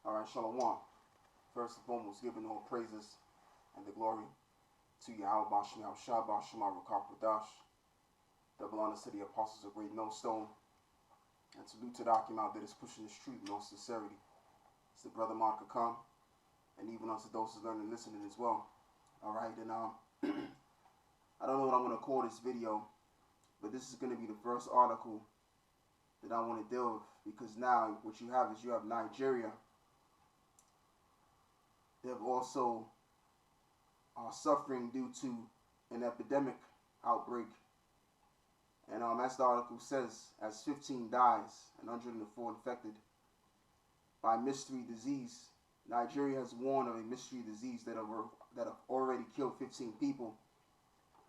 Alright, Shalom. First and foremost, giving all praises and the glory to Yahweh Bashem Yahushua Bashem Rakakwadash. Double honors to the apostles of Great Millstone. And salute to the Akim that is pushing this truth in all sincerity. It's the brother Mark come, and even unto those who learn and listening as well. Alright, and I don't know what I'm going to call this video, but this is going to be the first article that I want to deal with, because now what you have is you have Nigeria. They've also are suffering due to an epidemic outbreak. And as the article says, as 15 dies and 104 infected by mystery disease, Nigeria has warned of a mystery disease that have already killed 15 people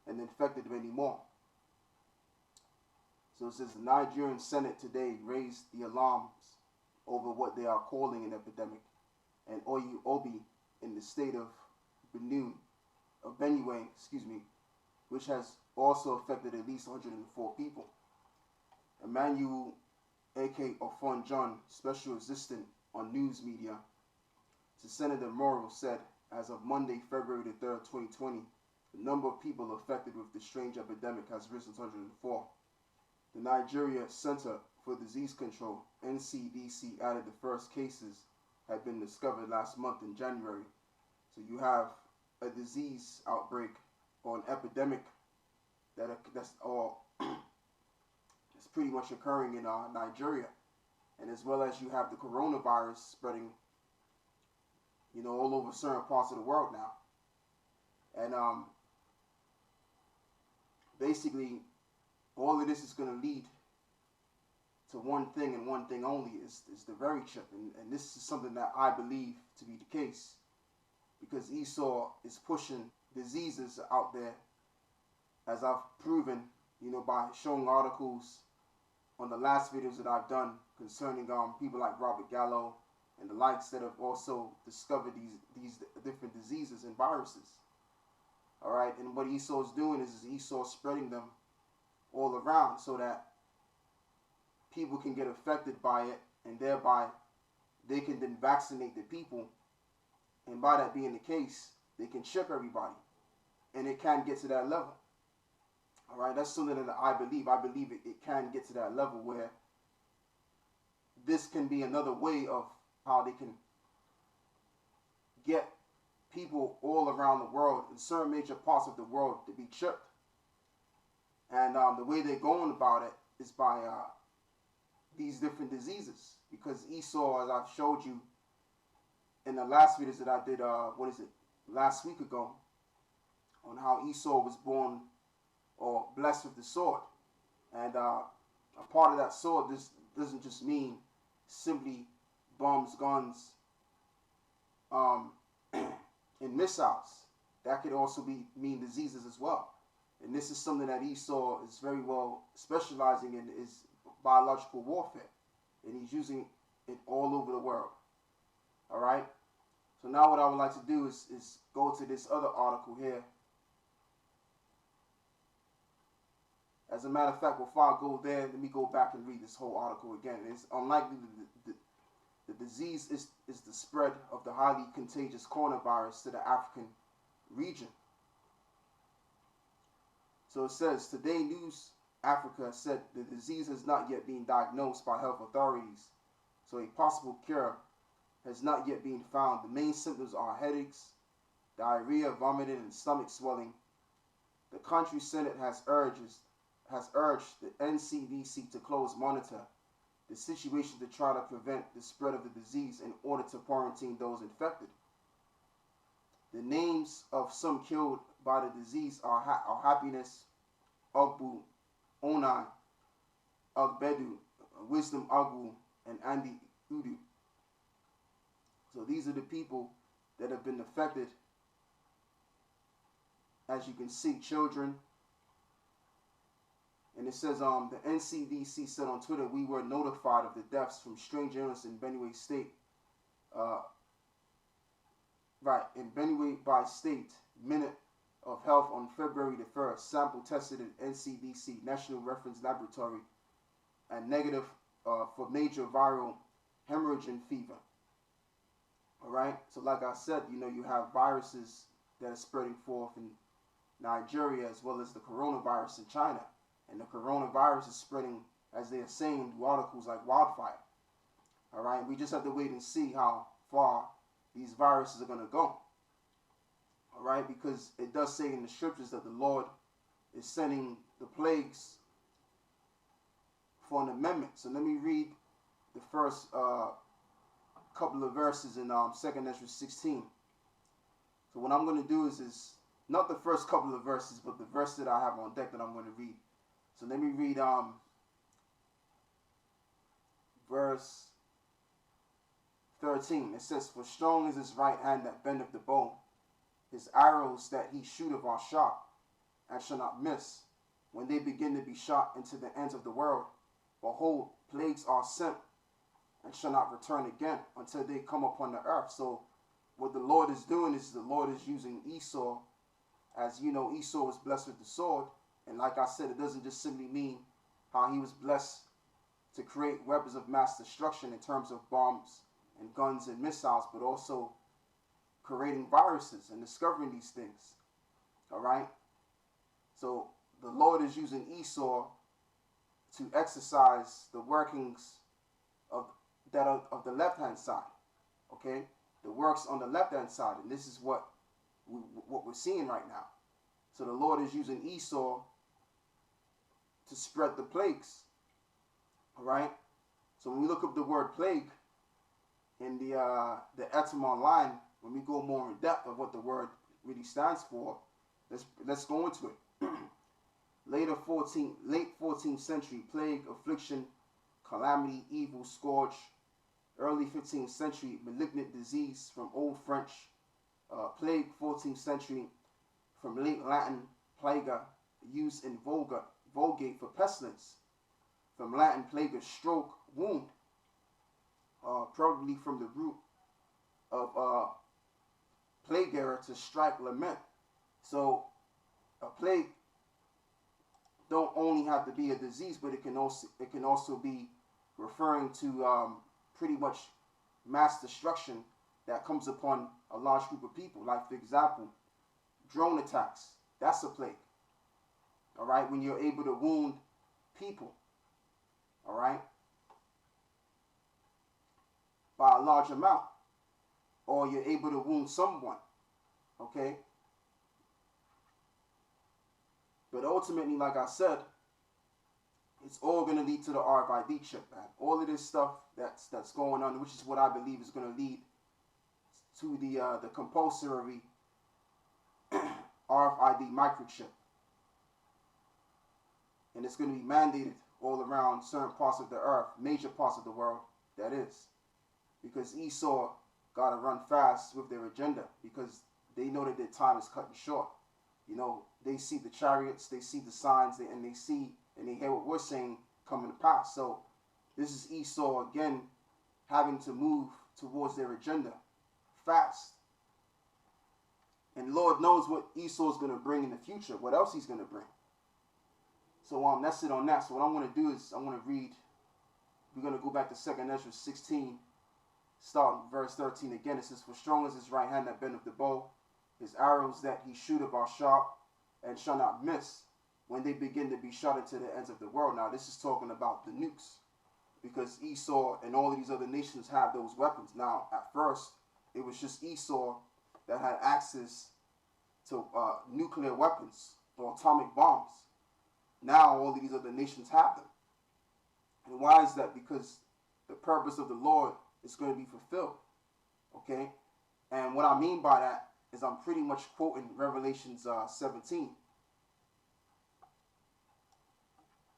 and infected many more. So it says the Nigerian Senate today raised the alarms over what they are calling an epidemic, and Obi in the state of Benue, which has also affected at least 104 people. Emmanuel A.K. Ofon John, special assistant on news media to Senator Morrow, said as of Monday, February the 3rd, 2020, the number of people affected with the strange epidemic has risen to 104. The Nigeria Center for Disease Control, NCDC, added the first cases had been discovered last month in January. So you have a disease outbreak or an epidemic that's it's pretty much occurring in Nigeria, and as well as you have the coronavirus spreading, all over certain parts of the world now. And basically, all of this is going to lead to one thing and one thing only, is the very chip. And this is something that I believe to be the case, because Esau is pushing diseases out there, as I've proven, by showing articles on the last videos that I've done concerning people like Robert Gallo and the likes that have also discovered these different diseases and viruses. All right, and what Esau is doing is Esau spreading them all around so that people can get affected by it, and thereby they can then vaccinate the people. And by that being the case, they can chip everybody, and it can get to that level. All right, that's something that I believe. I believe it can get to that level where this can be another way of how they can get people all around the world, in certain major parts of the world, to be chipped. And the way they're going about it is by these different diseases. Because Esau, as I've showed you in the last videos that I did, last week ago, on how Esau was born or blessed with the sword. And a part of that sword, this doesn't just mean simply bombs, guns, and missiles. That could also mean diseases as well. And this is something that Esau is very well specializing in, is biological warfare. And he's using it all over the world. All right? So now what I would like to do is go to this other article here. As a matter of fact, before I go there, let me go back and read this whole article again. It's unlikely the disease is the spread of the highly contagious coronavirus to the African region. So it says, Today News Africa said the disease has not yet been diagnosed by health authorities, so a possible cure has not yet been found. The main symptoms are headaches, diarrhea, vomiting, and stomach swelling. The country Senate has urged the NCDC to monitor the situation to try to prevent the spread of the disease in order to quarantine those infected. The names of some killed by the disease are Happiness Ogbu, Onai Ogbedu, Wisdom Ogbu, and Andy Udu. So these are the people that have been affected. As you can see, children. And it says, the NCDC said on Twitter, we were notified of the deaths from strange illness in Benue State. In Benue by State Minute of Health on February the 1st. Sample tested at NCDC, National Reference Laboratory, and negative for major viral hemorrhaging fever. All right. So like I said, you have viruses that are spreading forth in Nigeria as well as the coronavirus in China, and the coronavirus is spreading, as they are saying, through articles like wildfire. All right. We just have to wait and see how far these viruses are going to go. All right, because it does say in the scriptures that the Lord is sending the plagues for an amendment. So let me read the first couple of verses in 2nd Ezra 16. So what I'm going to do is not the first couple of verses, but the verse that I have on deck that I'm going to read. So let me read verse 13. It says, "For strong is his right hand that bendeth the bow, his arrows that he shooteth are sharp, and shall not miss. When they begin to be shot into the ends of the world, behold, plagues are sent, and shall not return again until they come upon the earth." So what the Lord is doing is the Lord is using Esau. As you know, Esau was blessed with the sword. And like I said, it doesn't just simply mean how he was blessed to create weapons of mass destruction in terms of bombs and guns and missiles, but also creating viruses and discovering these things. All right? So the Lord is using Esau to exercise the workings of the left-hand side. Okay? The works on the left-hand side. And this is what we're seeing right now. So the Lord is using Esau to spread the plagues. All right? So when we look up the word plague in the Etam online, when we go more in depth of what the word really stands for, let's go into it. Late 14th century, plague, affliction, calamity, evil, scourge. Early 15th century, malignant disease, from Old French. Plague, 14th century, from late Latin, plaga, used in Vulgate for pestilence. From Latin, plaga, stroke, wound. Probably from the root of plaguera, to strike, lament. So a plague don't only have to be a disease, but it can also be referring to pretty much mass destruction that comes upon a large group of people. Like, for example, drone attacks. That's a plague. All right, when you're able to wound people. All right, by a large amount, or you're able to wound someone. Okay. But ultimately, like I said, it's all going to lead to the RFID chip, man. All of this stuff that's going on, which is what I believe is going to lead to the compulsory RFID microchip. And it's going to be mandated all around certain parts of the earth, major parts of the world, that is. Because Esau got to run fast with their agenda, because they know that their time is cutting short. You know, they see the chariots, they see the signs, and they hear what we're saying coming to pass. So this is Esau again having to move towards their agenda fast. And Lord knows what Esau's going to bring in the future, what else he's going to bring. So that's it on that. So what I'm going to do is I'm going to read, we're going to go back to 2nd Ezra 16, starting verse 13 again. It says, "For strong is his right hand that bendeth the bow, his arrows that he shooteth are sharp, and shall not miss, when they begin to be shot into the ends of the world." Now this is talking about the nukes, because Esau and all of these other nations have those weapons. Now at first it was just Esau that had access to nuclear weapons or atomic bombs. Now all of these other nations have them. And why is that? Because the purpose of the Lord is going to be fulfilled. Okay? And what I mean by that is I'm pretty much quoting Revelations 17.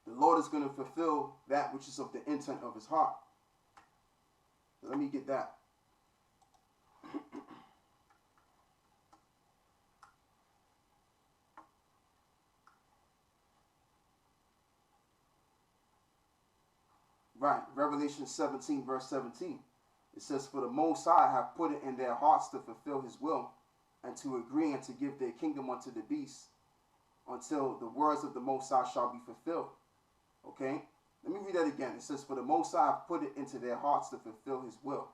The Lord is going to fulfill that which is of the intent of his heart. So let me get that. Right, Revelation 17, verse 17. It says, "For the Most High have put it in their hearts to fulfill his will, and to agree and to give their kingdom unto the beast, until the words of the Most High shall be fulfilled." Okay? Let me read that again. It says, "For the Most High have put it into their hearts to fulfill his will,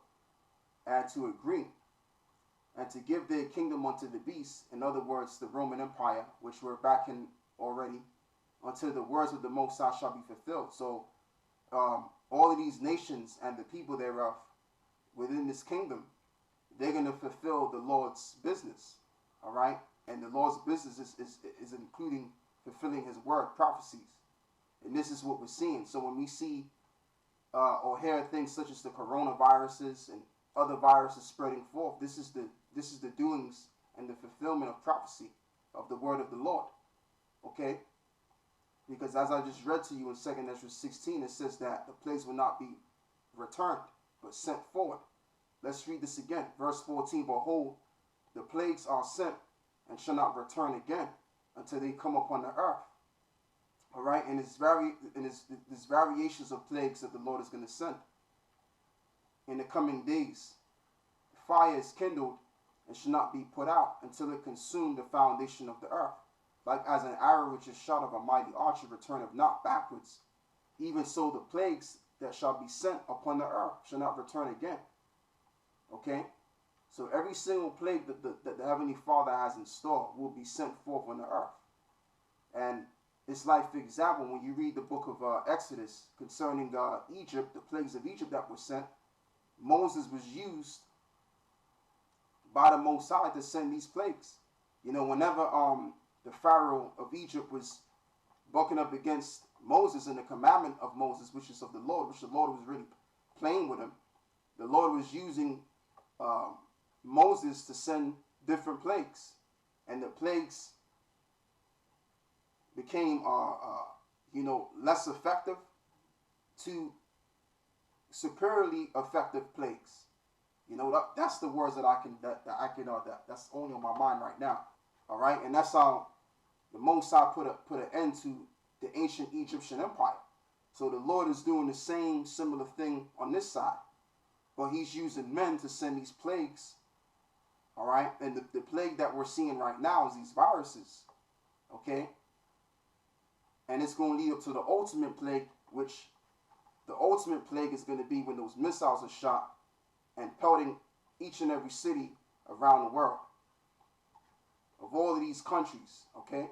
and to agree and to give their kingdom unto the beast, in other words, the Roman Empire, which we're back in already, until the words of the Most High shall be fulfilled. So all of these nations and the people thereof within this kingdom, they're going to fulfill the Lord's business, all right? And the Lord's business is including fulfilling his word, prophecies. And this is what we're seeing. So when we see or hear things such as the coronaviruses and other viruses spreading forth, this is the doings and the fulfillment of prophecy of the word of the Lord. Okay? Because as I just read to you in 2 Ezra 16, it says that the plagues will not be returned, but sent forward. Let's read this again. Verse 14, behold, the plagues are sent and shall not return again until they come upon the earth. All right? And there's variations of plagues that the Lord is going to send in the coming days. Fire is kindled and shall not be put out until it consume the foundation of the earth. Like as an arrow which is shot of a mighty archer returneth not backwards, even so the plagues that shall be sent upon the earth shall not return again. Okay? So every single plague that the Heavenly Father has in store will be sent forth on the earth. And it's like, for example, when you read the book of Exodus concerning Egypt, the plagues of Egypt that were sent, Moses was used by the Most High to send these plagues. You know, whenever the Pharaoh of Egypt was bucking up against Moses and the commandment of Moses, which is of the Lord, which the Lord was really playing with him, the Lord was using Moses to send different plagues. And the plagues became, less effective to superiorly effective plagues. You know, that's the words that's only on my mind right now. All right, and that's how the Most High put an end to the ancient Egyptian empire. So the Lord is doing the same similar thing on this side, but he's using men to send these plagues. All right, and the plague that we're seeing right now is these viruses. Okay, and it's going to lead up to the ultimate plague, which the ultimate plague is going to be when those missiles are shot and pelting each and every city around the world of all of these countries. Okay,